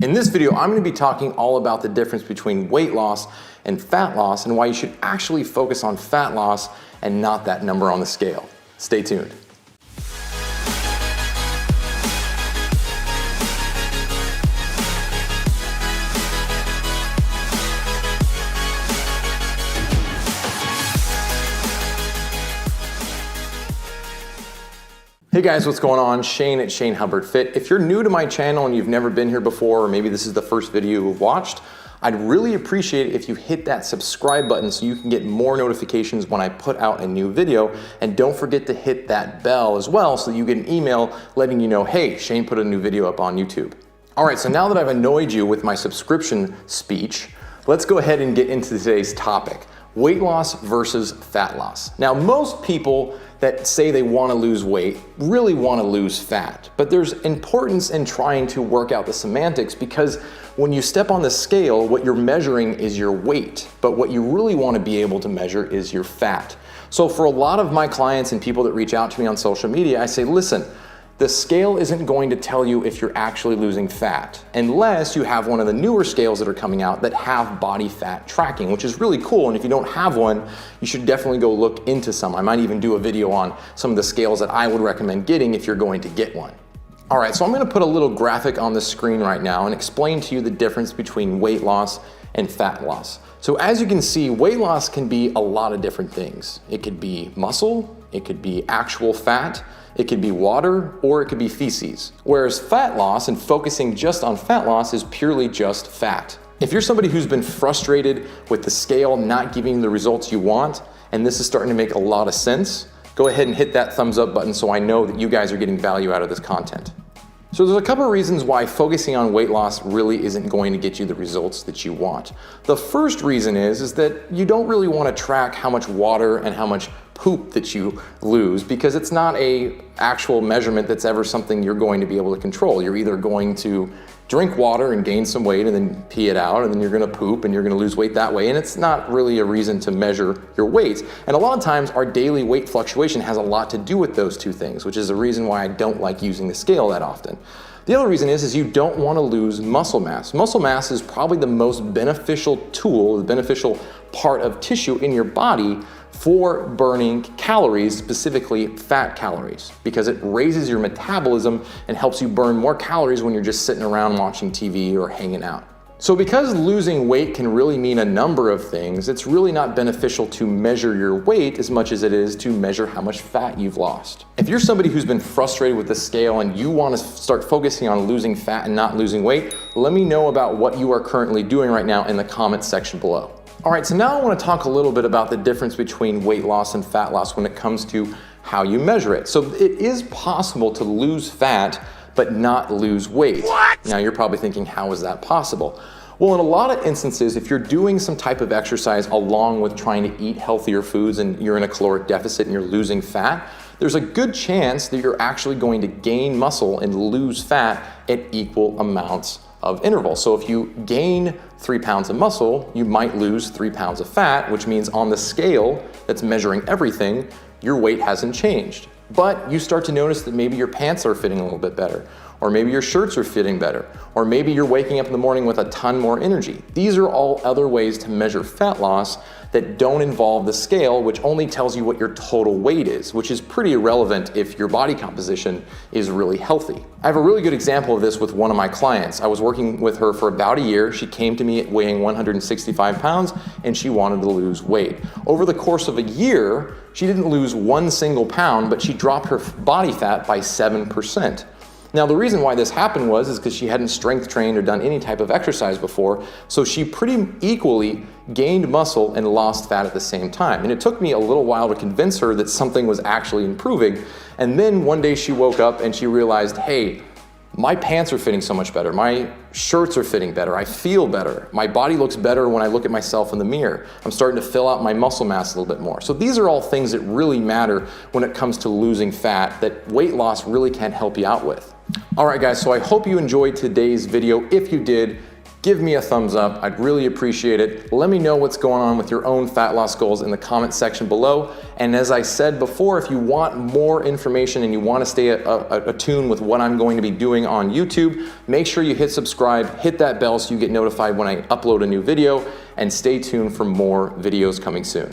In this video, I'm going to be talking all about the difference between weight loss and fat loss and why you should actually focus on fat loss and not that number on the scale. Stay tuned. Hey guys, what's going on? Shane at Shane Hubbard Fit. If you're new to my channel and you've never been here before, or maybe this is the first video you've watched, I'd really appreciate it if you hit that subscribe button so you can get more notifications when I put out a new video. And don't forget to hit that bell as well so that you get an email letting you know, hey, Shane put a new video up on YouTube. All right, so now that I've annoyed you with my subscription speech, let's go ahead and get into today's topic. Weight loss versus fat loss. Now, most people that say they want to lose weight really want to lose fat, but there's importance in trying to work out the semantics because when you step on the scale, what you're measuring is your weight, but what you really want to be able to measure is your fat. So for a lot of my clients and people that reach out to me on social media, I say, listen, the scale isn't going to tell you if you're actually losing fat unless you have one of the newer scales that are coming out that have body fat tracking, which is really cool. And if you don't have one, you should definitely go look into some. I might even do a video on some of the scales that I would recommend getting if you're going to get one. All right, so I'm gonna put a little graphic on the screen right now and explain to you the difference between weight loss and fat loss. So as you can see, weight loss can be a lot of different things. It could be muscle, it could be actual fat, it could be water, or it could be feces. Whereas fat loss and focusing just on fat loss is purely just fat. If you're somebody who's been frustrated with the scale not giving you the results you want, and this is starting to make a lot of sense, go ahead and hit that thumbs up button so I know that you guys are getting value out of this content. So there's a couple of reasons why focusing on weight loss really isn't going to get you the results that you want. The first reason is that you don't really want to track how much water and how much poop that you lose because it's not a actual measurement that's ever something you're going to be able to control. You're either going to drink water and gain some weight and then pee it out, and then you're gonna poop and you're gonna lose weight that way, and it's not really a reason to measure your weight. And a lot of times our daily weight fluctuation has a lot to do with those two things, which is the reason why I don't like using the scale that often. The other reason is you don't want to lose muscle mass. Muscle mass is probably the most beneficial tool, the beneficial part of tissue in your body for burning calories, specifically fat calories, because it raises your metabolism and helps you burn more calories when you're just sitting around watching TV or hanging out. So because losing weight can really mean a number of things, it's really not beneficial to measure your weight as much as it is to measure how much fat you've lost. If you're somebody who's been frustrated with the scale and you want to start focusing on losing fat and not losing weight, let me know about what you are currently doing right now in the comments section below. All right, so now I want to talk a little bit about the difference between weight loss and fat loss when it comes to how you measure it. So it is possible to lose fat but not lose weight. What? Now you're probably thinking, how is that possible? Well, in a lot of instances, if you're doing some type of exercise along with trying to eat healthier foods and you're in a caloric deficit and you're losing fat, there's a good chance that you're actually going to gain muscle and lose fat at equal amounts of interval. So if you gain 3 pounds of muscle, you might lose 3 pounds of fat, which means on the scale that's measuring everything, your weight hasn't changed. But you start to notice that maybe your pants are fitting a little bit better, or maybe your shirts are fitting better, or maybe you're waking up in the morning with a ton more energy. These are all other ways to measure fat loss that don't involve the scale, which only tells you what your total weight is, which is pretty irrelevant if your body composition is really healthy. I have a really good example of this with one of my clients. I was working with her for about a year. She came to me weighing 165 pounds and she wanted to lose weight. Over the course of a year, she didn't lose one single pound, but she dropped her body fat by 7%. Now, the reason why this happened is because she hadn't strength trained or done any type of exercise before, so she pretty equally gained muscle and lost fat at the same time. And it took me a little while to convince her that something was actually improving. And then one day she woke up and she realized, hey, my pants are fitting so much better. My shirts are fitting better. I feel better. My body looks better when I look at myself in the mirror. I'm starting to fill out my muscle mass a little bit more. So these are all things that really matter when it comes to losing fat that weight loss really can help you out with. All right, guys, so I hope you enjoyed today's video. If you did, give me a thumbs up. I'd really appreciate it. Let me know what's going on with your own fat loss goals in the comment section below. And as I said before, if you want more information and you want to stay attuned with what I'm going to be doing on YouTube, make sure you hit subscribe, hit that bell so you get notified when I upload a new video, and stay tuned for more videos coming soon.